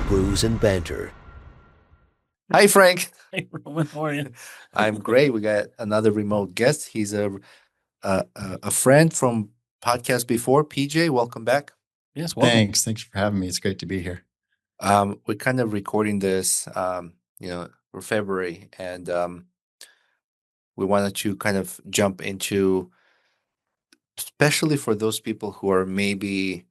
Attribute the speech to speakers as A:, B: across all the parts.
A: Brews and Banter.
B: Hi, Frank.
C: Hey, Roman, how are you?
B: I'm great. We got another remote guest. He's a friend from podcast before. PJ, welcome back.
C: Yes, welcome.
D: Thanks for having me. It's great to be here.
B: We're kind of recording this, for February, and we wanted to kind of jump into, especially for those people who are maybe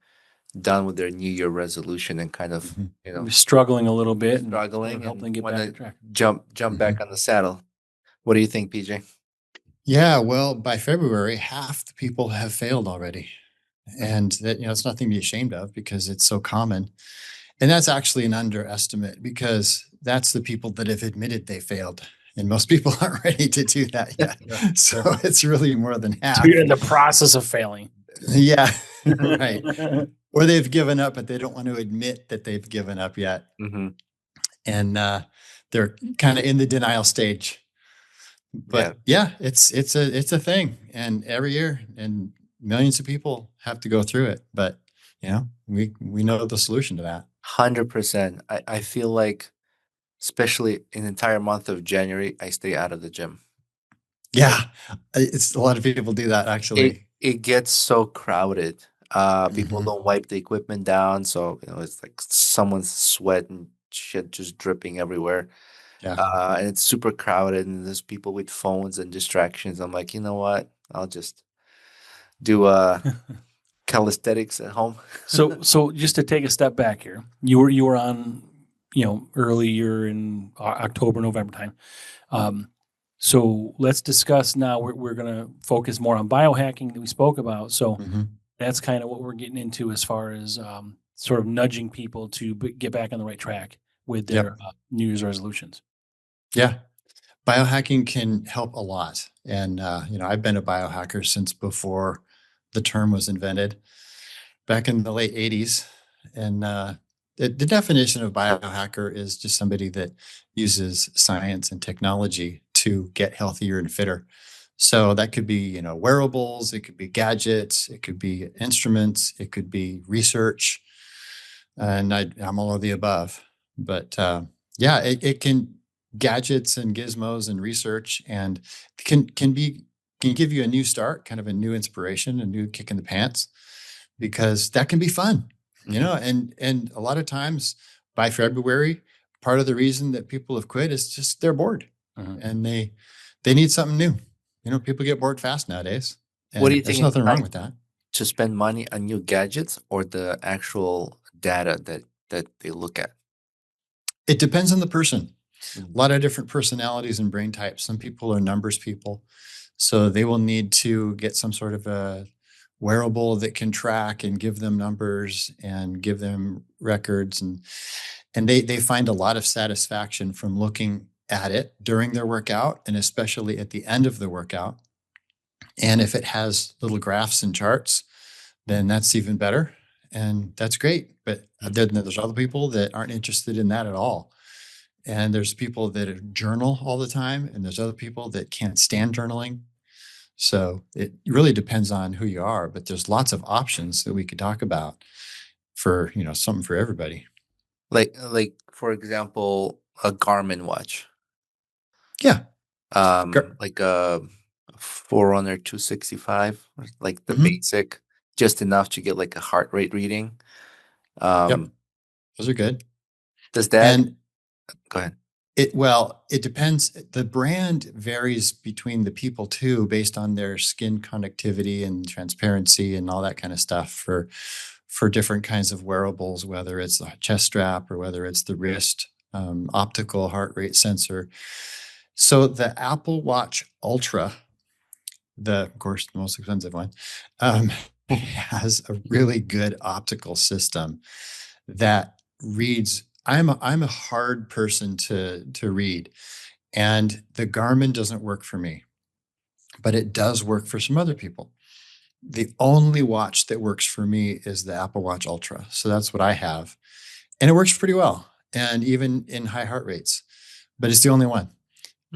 B: done with their New Year resolution and kind of,
D: Mhm.
C: We're struggling a little bit and
B: struggling
C: help them
B: and
C: get
B: want
C: back on
B: to
C: track.
B: jump back on the saddle. What do you think, PJ?
D: Yeah, well, by February, half the people have failed already. And that, it's nothing to be ashamed of because it's so common. And that's actually an underestimate because that's the people that have admitted they failed. And most people aren't ready to do that yet. So it's really more than half.
C: So you're in the process of failing.
D: Yeah, right. Or they've given up, but they don't want to admit that they've given up yet.
B: Mm-hmm.
D: And they're kind of in the denial stage. But yeah, it's a thing, and every year, and millions of people have to go through it. But we know the solution to that.
B: 100%. I feel like, especially in the entire month of January, I stay out of the gym.
D: Yeah, it's a lot of people do that actually.
B: It gets so crowded. People don't wipe the equipment down, so it's like someone's sweat and shit just dripping everywhere.
D: Yeah.
B: And it's super crowded, and there's people with phones and distractions. I'm like, you know what? I'll just do calisthenics at home.
C: So just to take a step back here, you were on, earlier in October, November time. So let's discuss now. We're going to focus more on biohacking that we spoke about. So that's kind of what we're getting into as far as sort of nudging people to get back on the right track with their New Year's resolutions.
D: Yeah, biohacking can help a lot, and I've been a biohacker since before the term was invented, back in the late '80s, and the definition of biohacker is just somebody that uses science and technology to get healthier and fitter. So that could be, wearables, it could be gadgets, it could be instruments, it could be research, and I'm all of the above. But yeah, it can gadgets and gizmos and research and can give you a new start, kind of a new inspiration, a new kick in the pants, because that can be fun, and a lot of times by February, part of the reason that people have quit is just they're bored and they need something new. People get bored fast nowadays.
B: What do you
D: There's
B: think it's
D: nothing wrong
B: like
D: with that.
B: to spend money on new gadgets or the actual data that they look at?
D: It depends on the person.
B: Mhm.
D: A lot of different personalities and brain types. Some people are numbers people, so they will need to get some sort of a wearable that can track and give them numbers and give them records, and they find a lot of satisfaction from looking at it during their workout and especially at the end of the workout. And if it has little graphs and charts, then that's even better, and that's great. But then there's other people that aren't interested in that at all. And there's people that journal all the time, and there's other people that can't stand journaling. So it really depends on who you are, but there's lots of options that we could talk about for, something for everybody.
B: Like for example, a Garmin watch,
D: Yeah. Gar-
B: like a Forerunner 265, like the
D: Mhm.
B: basic, just enough to get like a heart rate reading.
D: Yep. Those are good.
B: Does that
D: And
B: go ahead?
D: it depends. The brand varies between the people too, based on their skin conductivity and transparency and all that kind of stuff for different kinds of wearables, whether it's the chest strap or whether it's the wrist optical heart rate sensor. So the Apple Watch Ultra, of course, the most expensive one, um, has a really good optical system that reads. I'm a hard person to read, and the Garmin doesn't work for me, but it does work for some other people. The only watch that works for me is the Apple Watch Ultra, so that's what I have, and it works pretty well, and even in high heart rates. But it's the only one.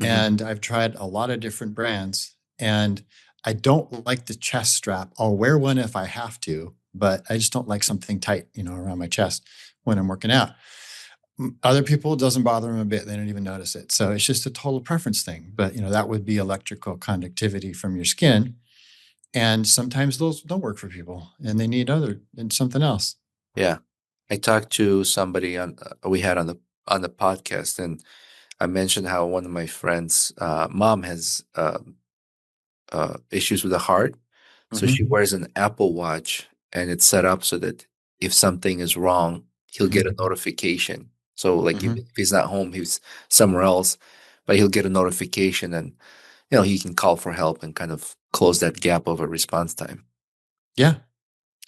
D: And I've tried a lot of different brands, and I don't like the chest strap. I'll wear one if I have to, but I just don't like something tight, around my chest when I'm working out. Other people, it doesn't bother them a bit. They don't even notice it. So it's just a total preference thing. But, that would be electrical conductivity from your skin. And sometimes those don't work for people and they need something else.
B: Yeah. I talked to somebody we had on the podcast, and I mentioned how one of my friends' mom has issues with the heart, so she
D: Mhm.
B: wears an Apple Watch, and it's set up so that if something is wrong, he'll get a
D: Mhm.
B: notification. So, like, if
D: Mhm.
B: he's not home, he's somewhere else, but he'll get a notification, and he can call for help and kind of close that gap of a response time.
D: Yeah.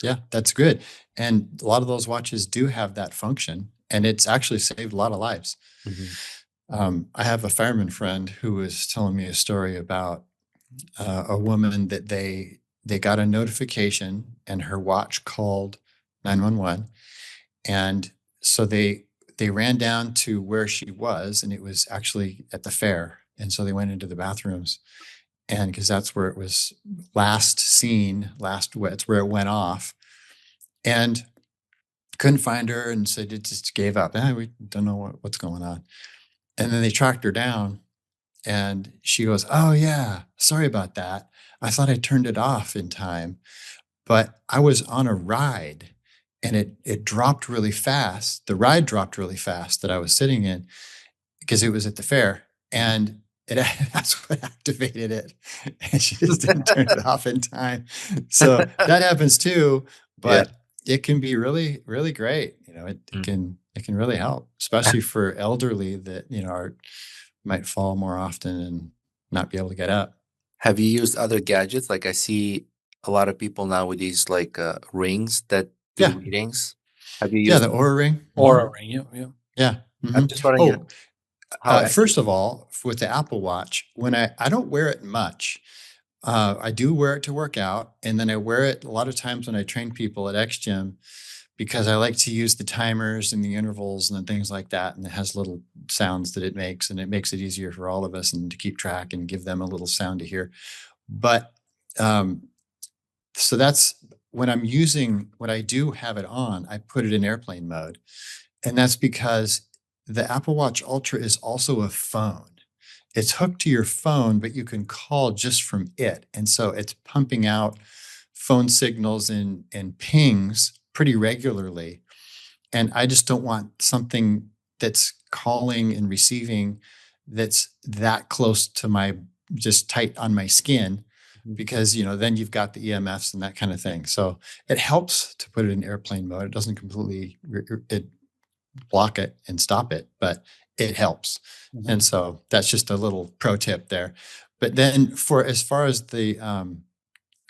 D: Yeah. That's good. And a lot of those watches do have that function, and it's actually saved a lot of lives.
B: Hmm.
D: I have a fireman friend who was telling me a story about a woman that they got a notification and her watch called 911. And so they ran down to where she was, and it was actually at the fair. And so they went into the bathrooms, and because that's where it was last seen, it's where it went off, and couldn't find her, and so they just gave up. We don't know what's going on. And then they tracked her down, and she goes, "Oh yeah, sorry about that. I thought I turned it off in time, but I was on a ride and it dropped really fast. The ride dropped really fast that I was sitting in because it was at the fair, and it that's what activated it. And she just didn't turn it off in time. So that happens too,
B: Yeah.
D: but it can be really, really great. It can really help, especially for elderly that, might fall more often and not be able to get up.
B: Have you used other gadgets? Like, I see a lot of people now with these like rings that do
D: Yeah.
B: readings. Have you
D: Yeah.
B: used
D: The
B: them?
D: Aura Ring.
C: Or a ring. Yeah, yeah.
D: Yeah.
B: I'm just wondering
D: Oh,
B: how
D: first
B: accurate.
D: of all, with the Apple Watch, when I don't wear it much, I do wear it to work out, and then I wear it a lot of times when I train people at X Gym because I like to use the timers and the intervals and the things like that, and it has little sounds that it makes, and it makes it easier for all of us and to keep track and give them a little sound to hear. But um, so that's when I do have it on, I put it in airplane mode, and that's because the Apple Watch Ultra is also a phone. It's hooked to your phone, but you can call just from it. And so it's pumping out phone signals and pings pretty regularly. And I just don't want something that's calling and receiving that's that close to my just tight on my skin
B: Mhm.
D: because then you've got the EMFs and that kind of thing. So it helps to put it in airplane mode. It doesn't completely it block it and stop it, but it helps. And
B: Mhm.
D: so that's just a little pro tip there. But then for as far as the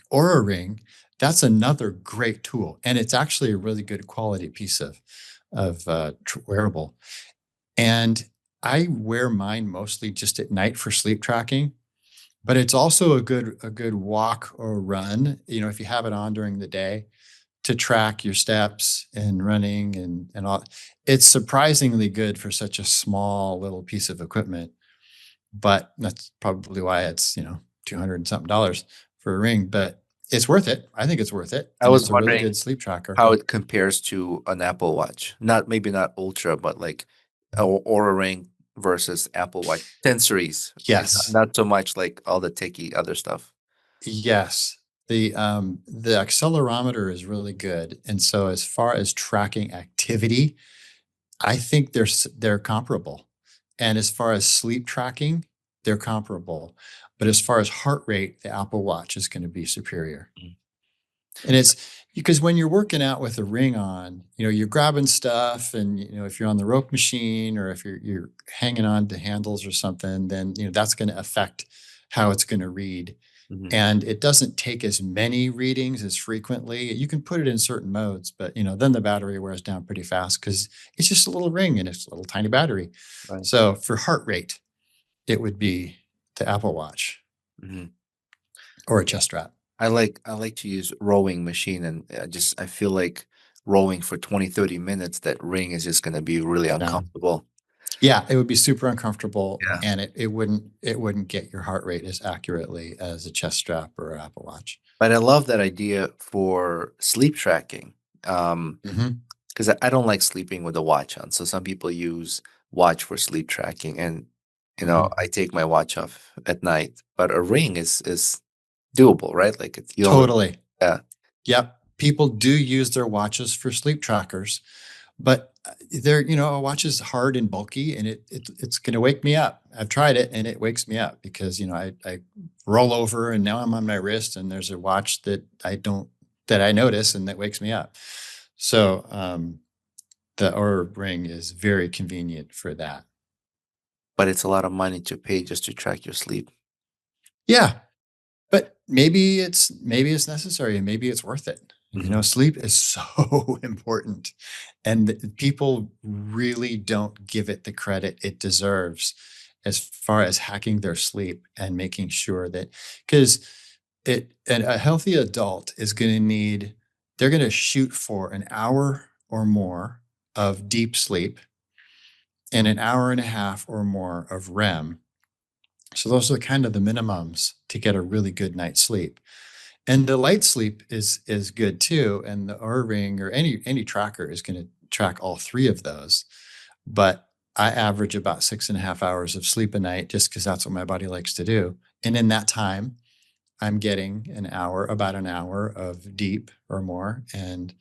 D: Aura Ring, that's another great tool, and it's actually a really good quality piece of wearable. And I wear mine mostly just at night for sleep tracking, but it's also a good walk or run. If you have it on during the day to track your steps and running and all. It's surprisingly good for such a small little piece of equipment, but that's probably why it's 200 and something dollars for a ring, but it's worth it. I think it's worth it,
B: I
D: and
B: was
D: it's a really
B: wondering
D: good sleep tracker.
B: how it compares to an Apple Watch. Not maybe not Ultra, but like Aura Ring versus Apple Watch sensories, and
D: Yes.
B: not so much like all the techie other stuff.
D: Yes. The accelerometer is really good. And so as far as tracking activity, I think they're comparable. And as far as sleep tracking, they're comparable. But as far as heart rate, the Apple Watch is going to be superior.
B: Mm.
D: And it's because when you're working out with a ring on, you're grabbing stuff, and if you're on the rope machine or if you're hanging on to handles or something, then that's going to affect how it's going to read.
B: Mhm.
D: And it doesn't take as many readings as frequently. You can put it in certain modes, but then the battery wears down pretty fast because it's just a little ring and it's a little tiny battery.
B: Right.
D: So for heart rate, it would be the Apple Watch
B: Mhm.
D: or a chest strap.
B: I like to use rowing machine, and I feel like rowing for 20-30 minutes, that ring is just going to be really
D: Yeah.
B: uncomfortable.
D: Yeah, it would be super uncomfortable,
B: Yeah.
D: and it wouldn't get your heart rate as accurately as a chest strap or Apple Watch.
B: But I love that idea for sleep tracking. Um,
D: Mhm.
B: because I don't like sleeping with a watch on. So some people use watch for sleep tracking, and
D: Mhm.
B: I take my watch off at night. But a ring is doable, right? Like you don't.
D: Totally.
B: Yeah.
D: Yep. People do use their watches for sleep trackers, but they're, a watch is hard and bulky, and it's going to wake me up. I've tried it and it wakes me up because, I roll over and now I'm on my wrist and there's a watch that I notice and that wakes me up. So, the Oura Ring is very convenient for that.
B: But it's a lot of money to pay just to track your sleep.
D: Yeah. But maybe it's necessary and maybe it's worth it.
B: Mhm.
D: Sleep is so important, and people really don't give it the credit it deserves as far as hacking their sleep and making sure that, because a healthy adult is going to they're going to shoot for an hour or more of deep sleep and an hour and a half or more of REM. So those are kind of the minimums to get a really good night's sleep. And the light sleep is good too. And the Oura Ring or any tracker is going to track all three of those. But I average about 6.5 hours of sleep a night just because that's what my body likes to do. And in that time, I'm getting about an hour of deep or more, and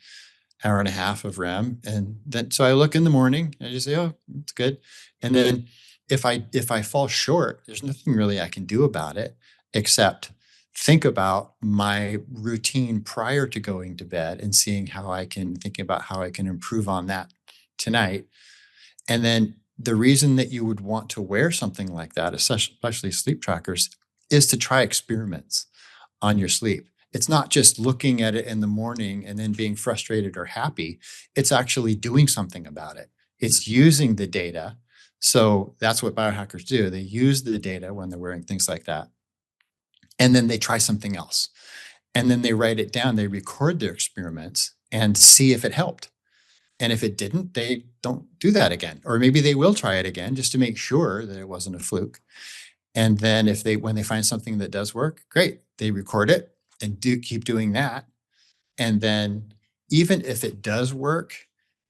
D: hour and a half of REM. And then so I look in the morning and I just say, oh, it's good. And then if I fall short, there's nothing really I can do about it except think about my routine prior to going to bed and thinking about how I can improve on that tonight. And then the reason that you would want to wear something like that, especially sleep trackers, is to try experiments on your sleep. It's not just looking at it in the morning and then being frustrated or happy. It's actually doing something about it. It's using the data. So that's what biohackers do. They use the data when they're wearing things like that. And then they try something else. And then they write it down. They record their experiments and see if it helped. And if it didn't, they don't do that again. Or maybe they will try it again just to make sure that it wasn't a fluke. And then when they find something that does work, great, they record it and keep doing that. And then even if it does work,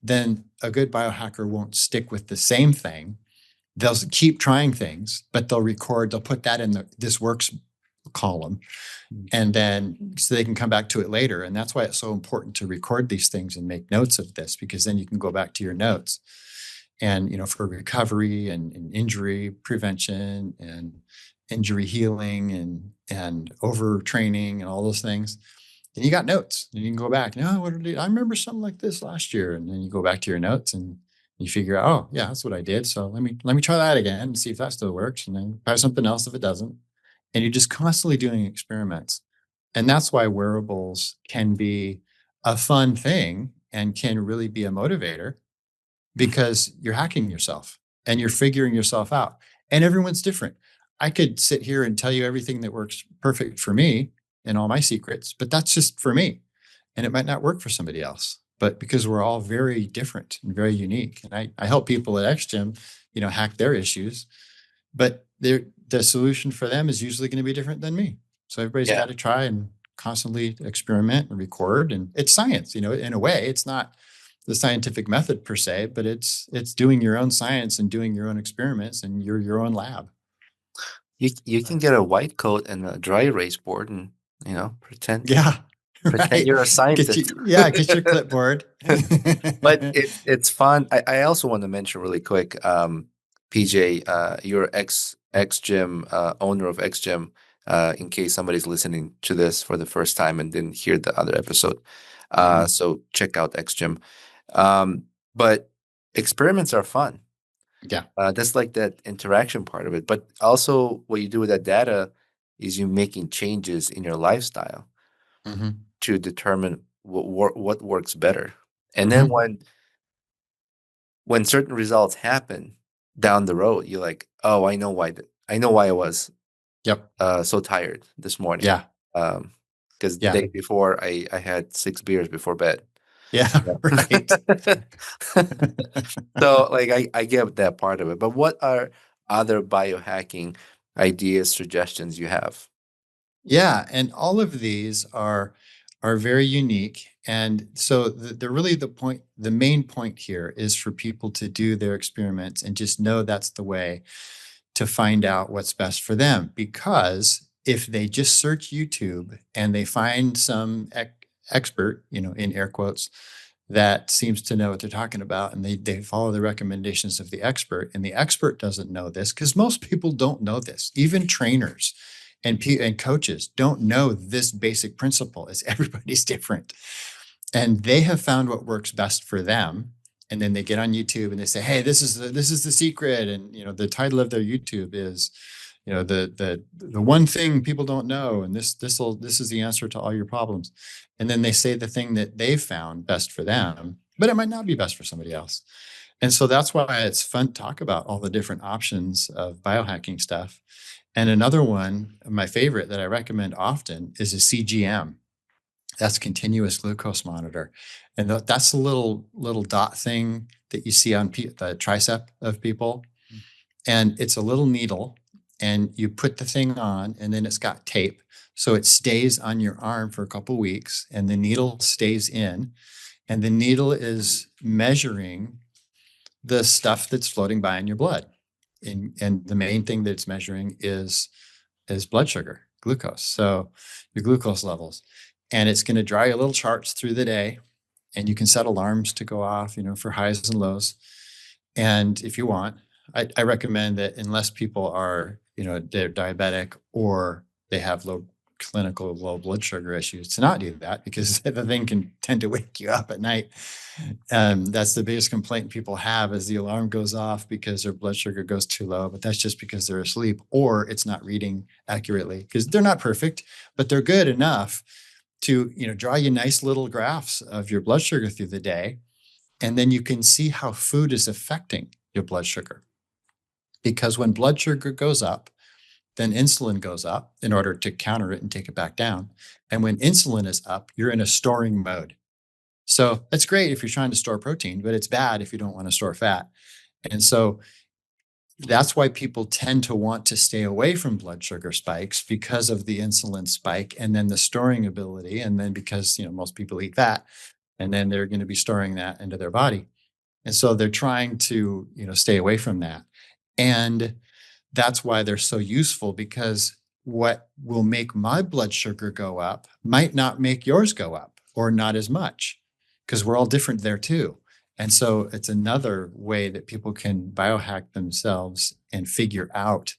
D: then a good biohacker won't stick with the same thing. They'll keep trying things, but they'll put that in the this works column. And then so they can come back to it later. And that's why it's so important to record these things and make notes of this, because then you can go back to your notes. And for recovery and injury prevention and injury healing and overtraining and all those things, then you got notes and you can go back. No, I remember something like this last year, and then you go back to your notes and you figure out, oh yeah, that's what I did. So let me try that again and see if that still works, and then try something else if it doesn't. And you're just constantly doing experiments, and that's why wearables can be a fun thing and can really be a motivator, because you're hacking yourself and you're figuring yourself out. And everyone's different. I could sit here and tell you everything that works perfect for me and all my secrets, but that's just for me. And it might not work for somebody else. But because we're all very different and very unique. And I help people at XGym, hack their issues, but the solution for them is usually going to be different than me. So everybody's
B: Yeah.
D: got to try and constantly experiment and record. And it's science, in a way. It's not the scientific method per se, but it's doing your own science and doing your own experiments, and you're your own lab.
B: You can get a white coat and a dry erase board and pretend
D: Yeah,
B: pretend
D: right.
B: you're a scientist.
D: Get your clipboard.
B: But it's fun. I also want to mention really quick, PJ, you're ex gym owner of X Gym. In case somebody's listening to this for the first time and didn't hear the other episode,
D: Mhm.
B: so check out X Gym. But experiments are fun.
D: Yeah.
B: That's like that interaction part of it. But also, what you do with that data is you making changes in your lifestyle
D: Mhm.
B: to determine what works better. And then
D: Mhm.
B: when certain results happen down the road, you're like, oh, I know why I was
D: Yep.
B: so tired this morning.
D: Yeah.
B: Because the
D: Yeah.
B: day before I had 6 beers before bed.
D: Yeah. Right.
B: So like I get that part of it. But what are other biohacking ideas, suggestions you have?
D: Yeah, and all of these are are very unique. And so the main point here is for people to do their experiments and just know that's the way to find out what's best for them. Because if they just search YouTube and they find some expert, in air quotes, that seems to know what they're talking about, and they follow the recommendations of the expert, and the expert doesn't know this, because most people don't know this. Even trainers and coaches don't know this basic principle, is everybody's different. And they have found what works best for them. And then they get on YouTube and they say, hey, this is the secret. And the title of their YouTube is, the one thing people don't know, and this is the answer to all your problems. And then they say the thing that they've found best for them, but it might not be best for somebody else. And so that's why it's fun to talk about all the different options of biohacking stuff. And another one, my favorite that I recommend often, is a CGM. That's continuous glucose monitor. And that's the little dot thing that you see on the tricep of people. And it's a little needle, and you put the thing on, and then it's got tape. So it stays on your arm for a couple of weeks, and the needle stays in, and the needle is measuring the stuff that's floating by in your blood. And the main thing that it's measuring is blood sugar, glucose. So your glucose levels. And it's going to draw you little charts through the day, and you can set alarms to go off, for highs and lows. And if you want, I recommend that, unless people are, they're diabetic or they have clinical low blood sugar issues, to not do that, because the thing can tend to wake you up at night. That's the biggest complaint people have, is the alarm goes off because their blood sugar goes too low, but that's just because they're asleep, or it's not reading accurately, because they're not perfect, but they're good enough to, draw you nice little graphs of your blood sugar through the day. And then you can see how food is affecting your blood sugar. Because when blood sugar goes up, then insulin goes up in order to counter it and take it back down. And when insulin is up, you're in a storing mode. So that's great if you're trying to store protein, but it's bad if you don't want to store fat. And so that's why people tend to want to stay away from blood sugar spikes, because of the insulin spike and then the storing ability. And then because, most people eat fat, and then they're going to be storing that into their body. And so they're trying to, stay away from that. And that's why they're so useful, because what will make my blood sugar go up might not make yours go up, or not as much, because we're all different there too. And so it's another way that people can biohack themselves and figure out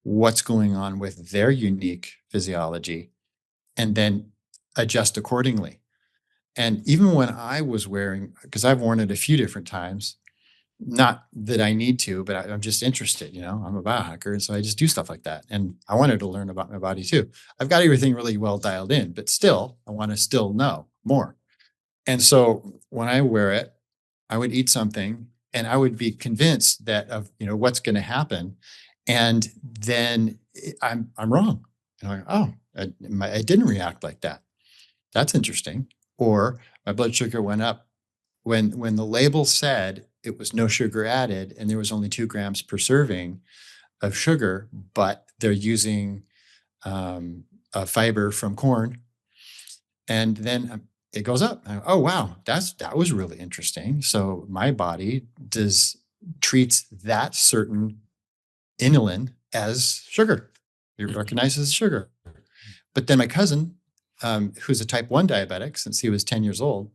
D: what's going on with their unique physiology, and then adjust accordingly. And even when I was wearing, because I've worn it a few different times, not that I need to, but I'm just interested, I'm a biohacker. And so I just do stuff like that. And I wanted to learn about my body too. I've got everything really well dialed in, but still, I want to still know more. And so when I wear it, I would eat something and I would be convinced that of, what's going to happen. And then I'm wrong. And I'm like, oh, I didn't react like that. That's interesting. Or my blood sugar went up when the label said it was no sugar added and there was only 2 grams per serving of sugar, but they're using a fiber from corn. And then it goes up. Oh, wow, that was really interesting. So my body treats that certain inulin as sugar. It recognizes sugar. But then my cousin, who's a type 1 diabetic since he was 10 years old,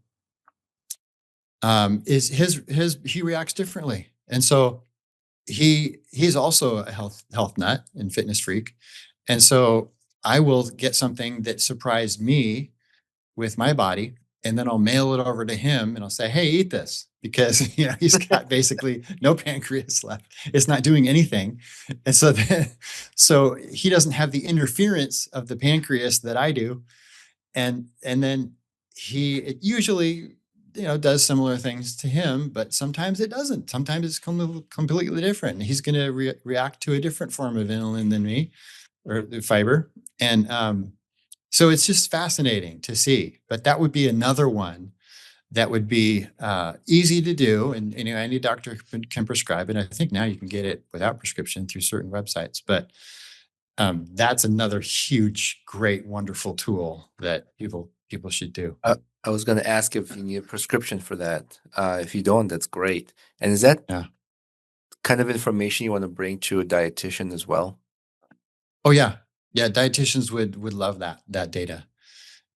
D: he reacts differently. And so he's also a health nut and fitness freak. And so I will get something that surprised me with my body, and then I'll mail it over to him and I'll say, hey, eat this, because he's got basically no pancreas left. It's not doing anything. And so he doesn't have the interference of the pancreas that I do. And then it usually does similar things to him, but sometimes it doesn't. Sometimes it's completely different. He's going to react to a different form of inulin than me, or the fiber. And so it's just fascinating to see. But that would be another one that would be easy to do. And any doctor can prescribe it. I think now you can get it without prescription through certain websites. But that's another huge, great, wonderful tool that people people should do.
B: I was going to ask if you need a prescription for that. If you don't, that's great. And is that
D: Yeah.
B: kind of information you want to bring to a dietitian as well?
D: Oh yeah. Yeah. Dietitians would love that data.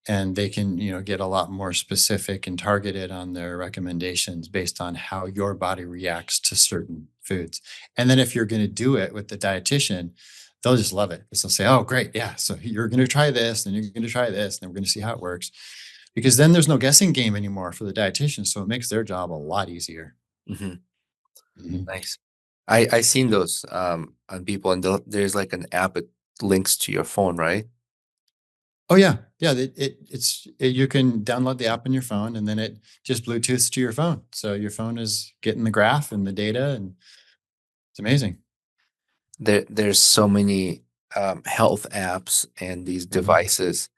D: And they can, get a lot more specific and targeted on their recommendations based on how your body reacts to certain foods. And then if you're going to do it with the dietitian, they'll just love it. They'll say, oh, great. Yeah. So you're going to try this, and you're going to try this, and then we're going to see how it works. Because then there's no guessing game anymore for the dietitian. So it makes their job a lot easier.
B: Hmm.
D: Mhm.
B: Nice. I seen those on people, and there's like an app that links to your phone, right?
D: Oh yeah. Yeah. You can download the app on your phone, and then it just Bluetooths to your phone. So your phone is getting the graph and the data, and it's amazing.
B: There's so many health apps and these
D: Mhm.
B: devices.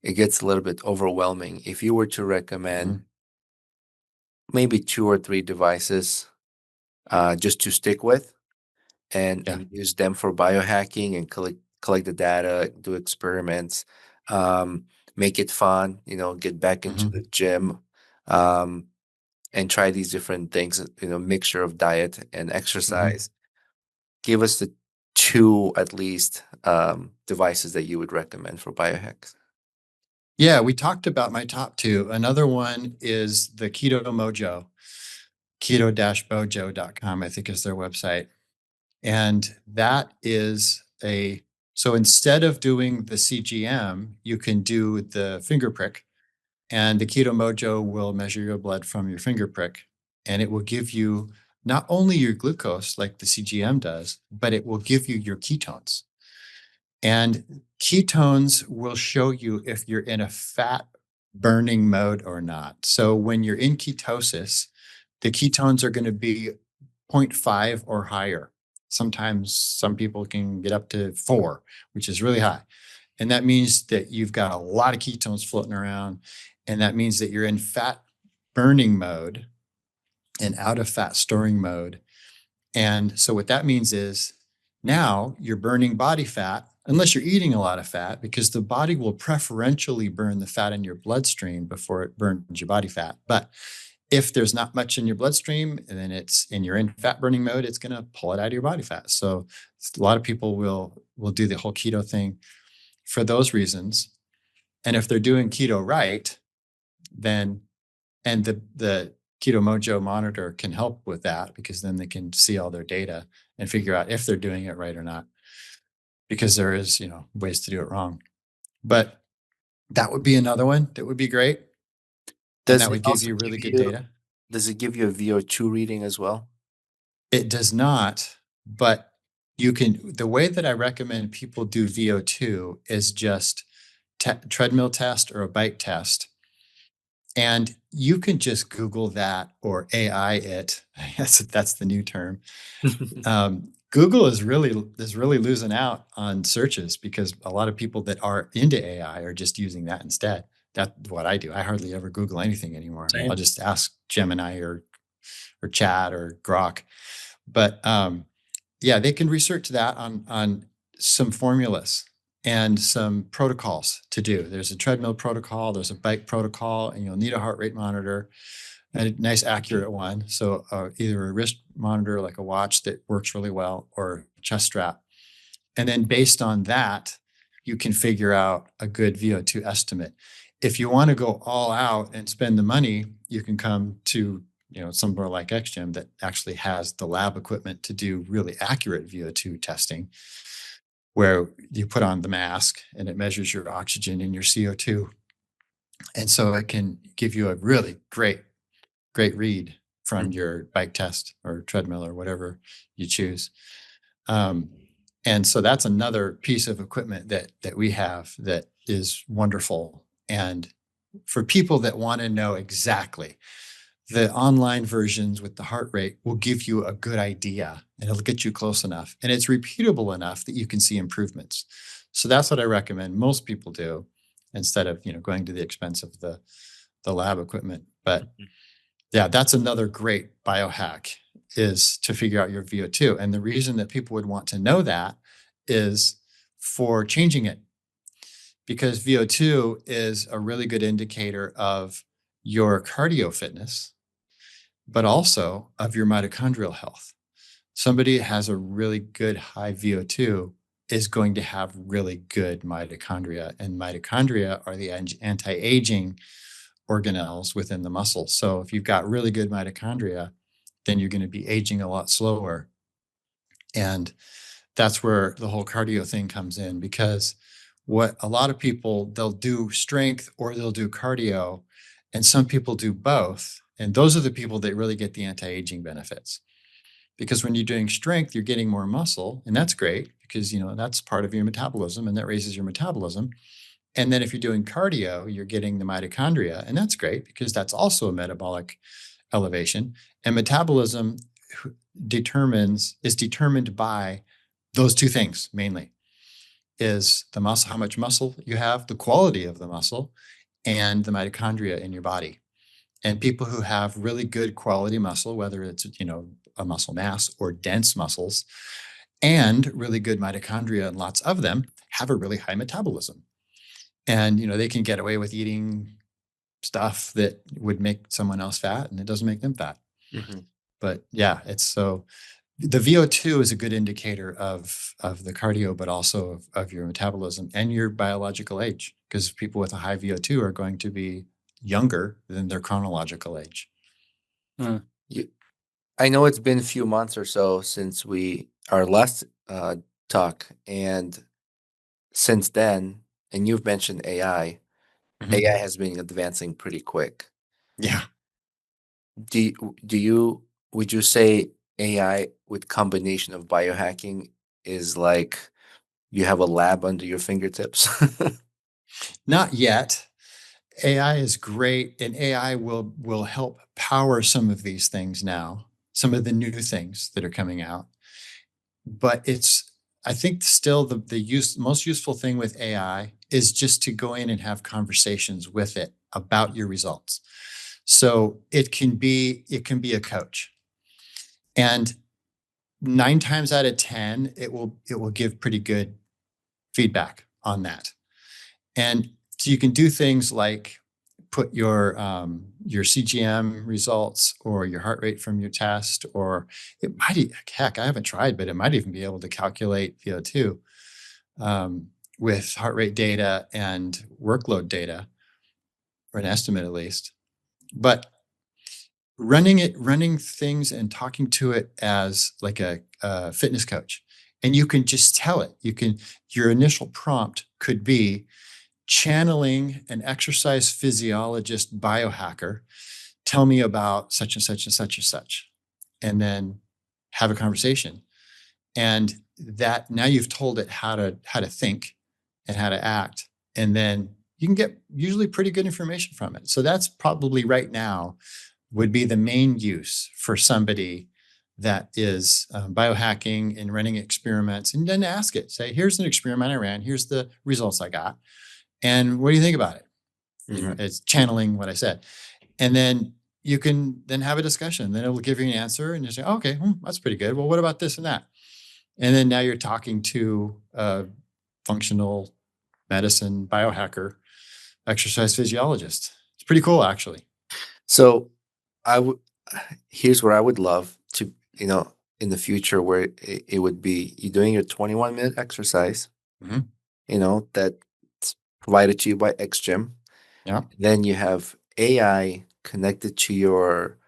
B: It gets a little bit overwhelming. If you were to recommend
D: Mhm.
B: maybe 2 or 3 devices just to stick with
D: Yeah.
B: and use them for biohacking and collect the data, do experiments, make it fun, get back into the
D: Mhm.
B: gym, um, and try these different things, mixture of diet and
D: Mhm.
B: exercise. Give us the two at least devices that you would recommend for biohacks.
D: Yeah, we talked about my top two. Another one is the Keto Mojo, keto-mojo.com, I think is their website. And that is so instead of doing the CGM, you can do the finger prick, and the Keto Mojo will measure your blood from your finger prick, and it will give you not only your glucose like the CGM does, but it will give you your ketones. And ketones will show you if you're in a fat burning mode or not. So when you're in ketosis, the ketones are going to be zero point 0.5 or higher. Sometimes some people can get up to 4, which is really high. And that means that you've got a lot of ketones floating around. And that means that you're in fat burning mode and out of fat storing mode. And so what that means is now you're burning body fat, unless you're eating a lot of fat, because the body will preferentially burn the fat in your bloodstream before it burns your body fat. But if there's not much in your bloodstream and then you're in fat burning mode, it's going to pull it out of your body fat. So a lot of people will do the whole keto thing for those reasons. And if they're doing keto right, then and the Keto Mojo monitor can help with that, because then they can see all their data and figure out if they're doing it right or not, because there is, ways to do it wrong. But that would be another one that would be great. And
B: Does
D: that
B: it
D: would give
B: also
D: you
B: give
D: really good
B: you
D: data.
B: does it give you a VO2 reading as well?
D: It does not, but the way that I recommend people do VO2 is just treadmill test or a bike test. And you can just Google that or AI it. That's the new term. Google is really losing out on searches, because a lot of people that are into AI are just using that instead. That's what I do. I hardly ever Google anything anymore.
C: Same.
D: I'll just ask Gemini or Chat or Grok. But yeah, they can research that on some formulas and some protocols to do. There's a treadmill protocol, there's a bike protocol, and you'll need a heart rate monitor, a nice accurate one. So either a wrist monitor like a watch that works really well, or a chest strap. And then based on that, you can figure out a good VO2 estimate. If you want to go all out and spend the money, you can come to somewhere like XGym that actually has the lab equipment to do really accurate VO2 testing, where you put on the mask and it measures your oxygen and your CO2. And so it can give you a really great read from your bike test or treadmill or whatever you choose. Um, and so that's another piece of equipment that we have that is wonderful. And for people that want to know exactly, the online versions with the heart rate will give you a good idea, and it'll get you close enough. And it's repeatable enough that you can see improvements. So that's what I recommend most people do, instead of going to the expense of the lab equipment. But yeah, that's another great biohack, is to figure out your VO2. And the reason that people would want to know that is for changing it. because VO2 is a really good indicator of your cardio fitness, but also of your mitochondrial health. Somebody that has a really good high VO2 is going to have really good mitochondria, and mitochondria are the anti-aging organelles within the muscle. So if you've got really good mitochondria, then you're going to be aging a lot slower. And that's where the whole cardio thing comes in, because what a lot of people, they'll do strength or they'll do cardio, and some people do both. And those are the people that really get the anti-aging benefits. Because when you're doing strength, you're getting more muscle, and that's great because, that's part of your metabolism and that raises your metabolism. And then if you're doing cardio, you're getting the mitochondria, and that's great because that's also a metabolic elevation. And metabolism is determined by those two things mainly, is the muscle, how much muscle you have, the quality of the muscle, and the mitochondria in your body. And people who have really good quality muscle, whether it's, a muscle mass or dense muscles, and really good mitochondria and lots of them, have a really high metabolism. And, they can get away with eating stuff that would make someone else fat, and it doesn't make them fat.
B: Mm-hmm.
D: But yeah, the VO2 is a good indicator of the cardio, but also of your metabolism and your biological age, because people with a high VO2 are going to be younger than their chronological age.
B: I know it's been a few months or so since our last talk, and since then, and you've mentioned AI, AI has been advancing pretty quick.
D: Yeah.
B: Would you say AI with combination of biohacking is like you have a lab under your fingertips?
D: Not yet. AI is great, and AI will help power some of these things now, some of the new things that are coming out. But I think still the most useful thing with AI is just to go in and have conversations with it about your results. So it can be a coach. And 9 times out of 10, it will give pretty good feedback on that. And so you can do things like put your CGM results or your heart rate from your test, or it might, heck, I haven't tried, but it might even be able to calculate VO2 with heart rate data and workload data, or an estimate at least. But running things and talking to it as like a fitness coach, and you can just tell it. Your initial prompt could be channeling an exercise physiologist biohacker. Tell me about such and such and such and such, and then have a conversation. And that now you've told it how to think and how to act, and then you can get usually pretty good information from it. So that's probably right now would be the main use for somebody that is biohacking and running experiments. And then ask it, say, here's an experiment I ran, here's the results I got, and what do you think about it?
B: Mm-hmm.
D: It's channeling what I said. And then you can then have a discussion. Then it will give you an answer, and you say, okay, that's pretty good. Well, what about this and that? And then now you're talking to a functional medicine biohacker, exercise physiologist. It's pretty cool, actually.
B: So here's where I would love to, in the future, where it would be you doing your 21-minute exercise, that's provided to you by X Gym.
D: Yeah.
B: Then you have AI connected to your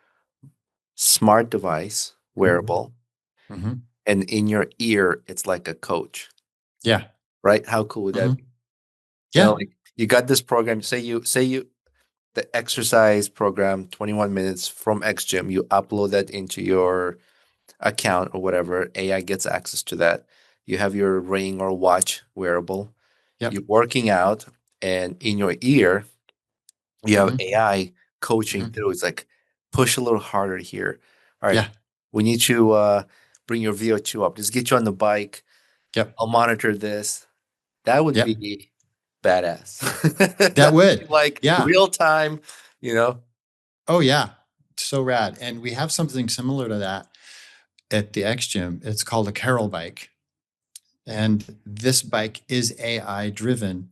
B: smart device, wearable,
D: Mm-hmm.
B: and in your ear, it's like a coach.
D: Yeah.
B: Right? How cool would that be?
D: Yeah.
B: Like you got this program, the exercise program, 21 minutes from X Gym, you upload that into your account or whatever, AI gets access to that. You have your ring or watch wearable.
D: Yep.
B: You're working out, and in your ear, you have AI coaching through. It's like, push a little harder here. All right.
D: Yeah.
B: We need to bring your VO2 up. Just get you on the bike.
D: Yep.
B: I'll monitor this. That would be badass.
D: That would.
B: Like real time,
D: Oh, yeah. So rad. And we have something similar to that at the X Gym. It's called a Carol bike. And this bike is AI driven.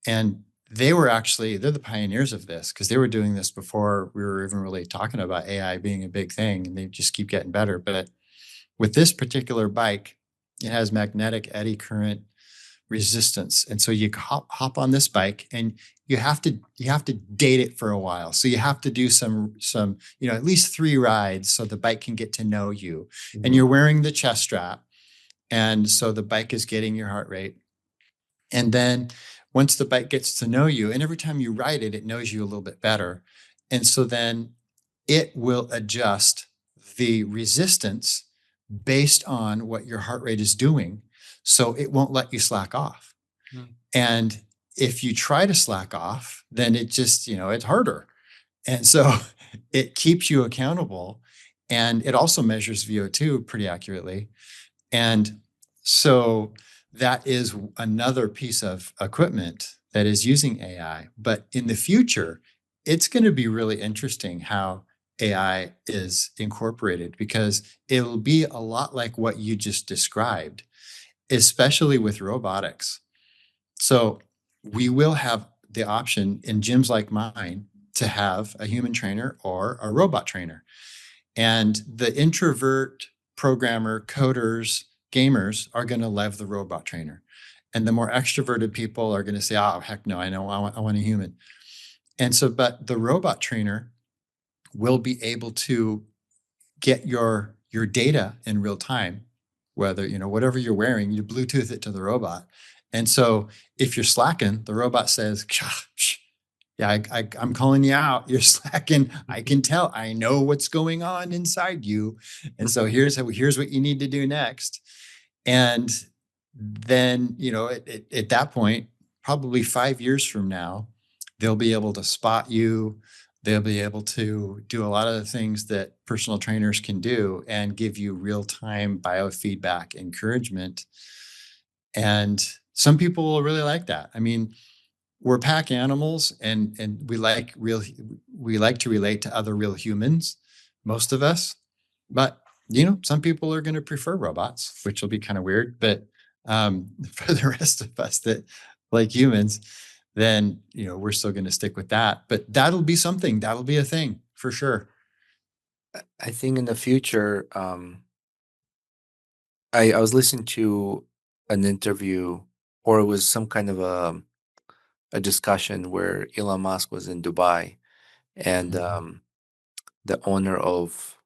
D: And they're the pioneers of this, because they were doing this before we were even really talking about AI being a big thing, and they just keep getting better. But with this particular bike, it has magnetic eddy current resistance. And so you hop on this bike, and you have to date it for a while. So you have to do some at least 3 rides so the bike can get to know you.
B: Mm-hmm.
D: And you're wearing the chest strap. And so the bike is getting your heart rate. And then once the bike gets to know you, and every time you ride it, it knows you a little bit better. And so then it will adjust the resistance based on what your heart rate is doing. So it won't let you slack off. And if you try to slack off, then it just, it's harder. And so it keeps you accountable. And it also measures VO2 pretty accurately. And so that is another piece of equipment that is using AI. But in the future, it's going to be really interesting how AI is incorporated, because it'll be a lot like what you just described, especially with robotics. So we will have the option in gyms like mine to have a human trainer or a robot trainer. And the introvert programmer, coders, gamers are going to love the robot trainer. And the more extroverted people are going to say, oh, heck no, I want a human. And so, but the robot trainer will be able to get your data in real time, whether, whatever you're wearing, you Bluetooth it to the robot. And so if you're slacking, the robot says, yeah, I'm calling you out. You're slacking. I can tell. I know what's going on inside you. And so here's what you need to do next. And then, at that point, probably 5 years from now, they'll be able to spot you. They'll be able to do a lot of the things that personal trainers can do and give you real-time biofeedback encouragement. And some people will really like that. I mean, we're pack animals, and we like to relate to other real humans, most of us. But some people are going to prefer robots, which will be kind of weird. But for the rest of us that like humans, then we're still going to stick with that. But that'll be something. That'll be a thing for sure.
B: I think in the future, I was listening to an interview, or it was some kind of a discussion where Elon Musk was in Dubai, and
D: Mhm.
B: the owner of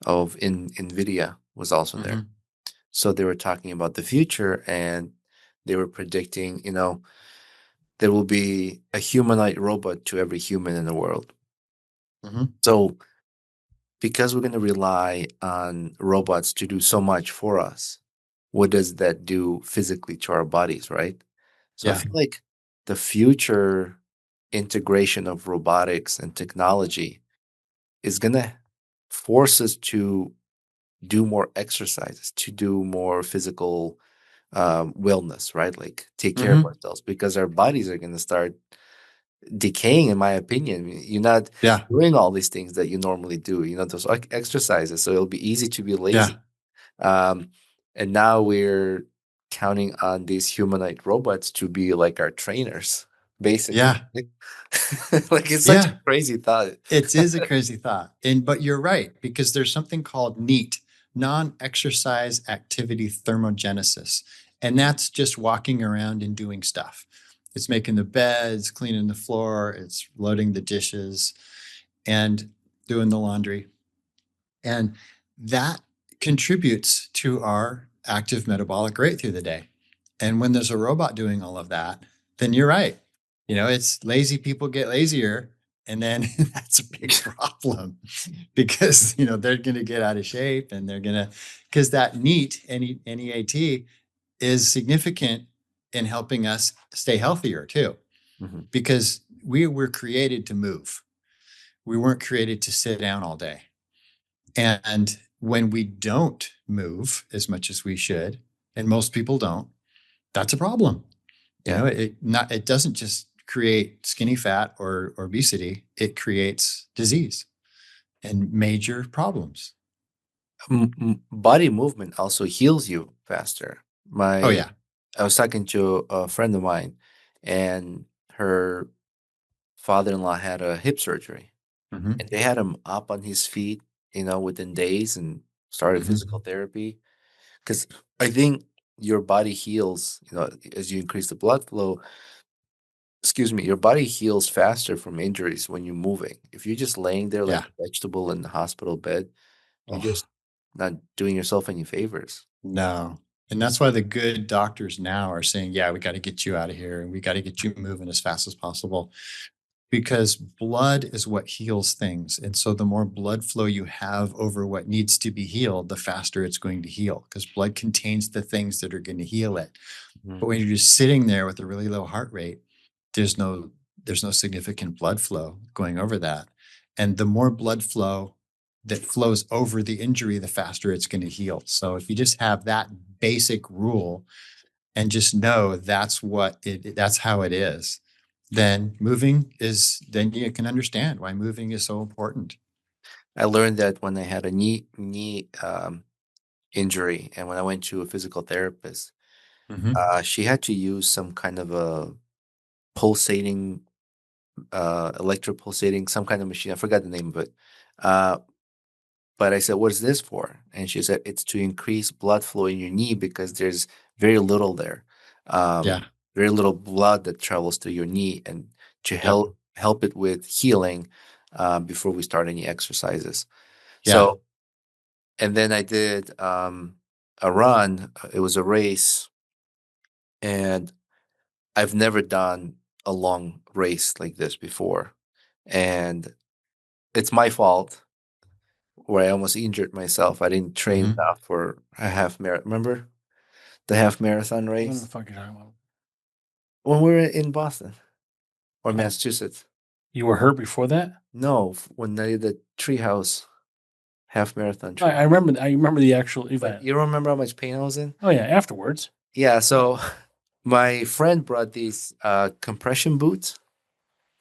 B: Nvidia was also there.
D: Mhm.
B: So they were talking about the future, and they were predicting, there will be a humanoid robot to every human in the world.
D: Mhm.
B: So because we're going to rely on robots to do so much for us, what does that do physically to our bodies, right? So I
D: Yeah.
B: feel like the future integration of robotics and technology is going to force us to do more exercises, to do more physical wellness, right? Like take care of
D: Mhm.
B: ourselves, because our bodies are going to start decaying, in my opinion. You're not
D: Yeah.
B: doing all these things that you normally do, those exercises. So it'll be easy to be
D: Yeah.
B: lazy. Um, and now we're counting on these humanoid robots to be like our trainers, basically.
D: Yeah.
B: Like it's such a
D: Yeah.
B: crazy thought.
D: It is a crazy thought. But you're right, because there's something called NEAT, non-exercise activity thermogenesis. And that's just walking around and doing stuff. It's making the beds, cleaning the floor, it's loading the dishes, and doing the laundry. And that contributes to our active metabolic rate through the day. And when there's a robot doing all of that, then you're right. It's lazy people get lazier. And then that's a big problem, because, they're going to get out of shape, and because that NEAT is significant in helping us stay healthier too,
B: Mhm.
D: because we were created to move. We weren't created to sit down all day. And when we don't move as much as we should, and most people don't, that's a problem.
B: Yeah.
D: It doesn't just create skinny fat or obesity, it creates disease and major problems.
B: Body movement also heals you faster.
D: Oh yeah.
B: I was talking to a friend of mine, and her father-in-law had a hip surgery,
D: Mhm.
B: and they had him up on his feet, within days, and started physical
D: Mhm.
B: therapy. Because I think your body heals, as you increase the blood flow. Excuse me, your body heals faster from injuries when you're moving. If you're just laying there like
D: Yeah.
B: a vegetable in the hospital bed, you're
D: Oh,
B: just not doing yourself any favors.
D: no. And that's why the good doctors now are saying, yeah, we got to get you out of here and we got to get you moving as fast as possible, because blood is what heals things. And so the more blood flow you have over what needs to be healed, the faster it's going to heal, because blood contains the things that are going to heal it. But
B: Mhm.
D: when you're just sitting there with a really low heart rate, there's no there's no significant blood flow going over that. And the more blood flow that flows over the injury, the faster it's going to heal. So if you just have that basic rule and just know that's how it is, then you can understand why moving is so important.
B: I learned that when I had a knee injury, and when I went to a physical therapist,
D: Mhm.
B: she had to use some kind of a pulsating, electropulsating, some kind of machine. I forgot the name of it. Uh, But I said, "What is this for?" And she said, "It's to increase blood flow in your knee because there's very little there,
D: Yeah.
B: very little blood that travels to your knee, and to
D: Yep.
B: help it with healing before we start any exercises."
D: Yeah.
B: So, and then I did a run. It was a race, and I've never done a long race like this before, and it's my fault where I almost injured myself. I didn't train
D: Mhm.
B: enough for a half marathon. Remember the half marathon
C: What the
B: race
C: fuck are you talking about?
B: when we were in Boston or
C: Oh,
B: Massachusetts?
C: you were hurt before that?
B: No, when I did the treehouse half marathon
C: I
B: tree.
C: remember. I remember the actual
B: But
C: event.
B: you don't remember how much pain I was in?
C: Oh yeah, afterwards.
B: Yeah. So my friend brought these compression boots.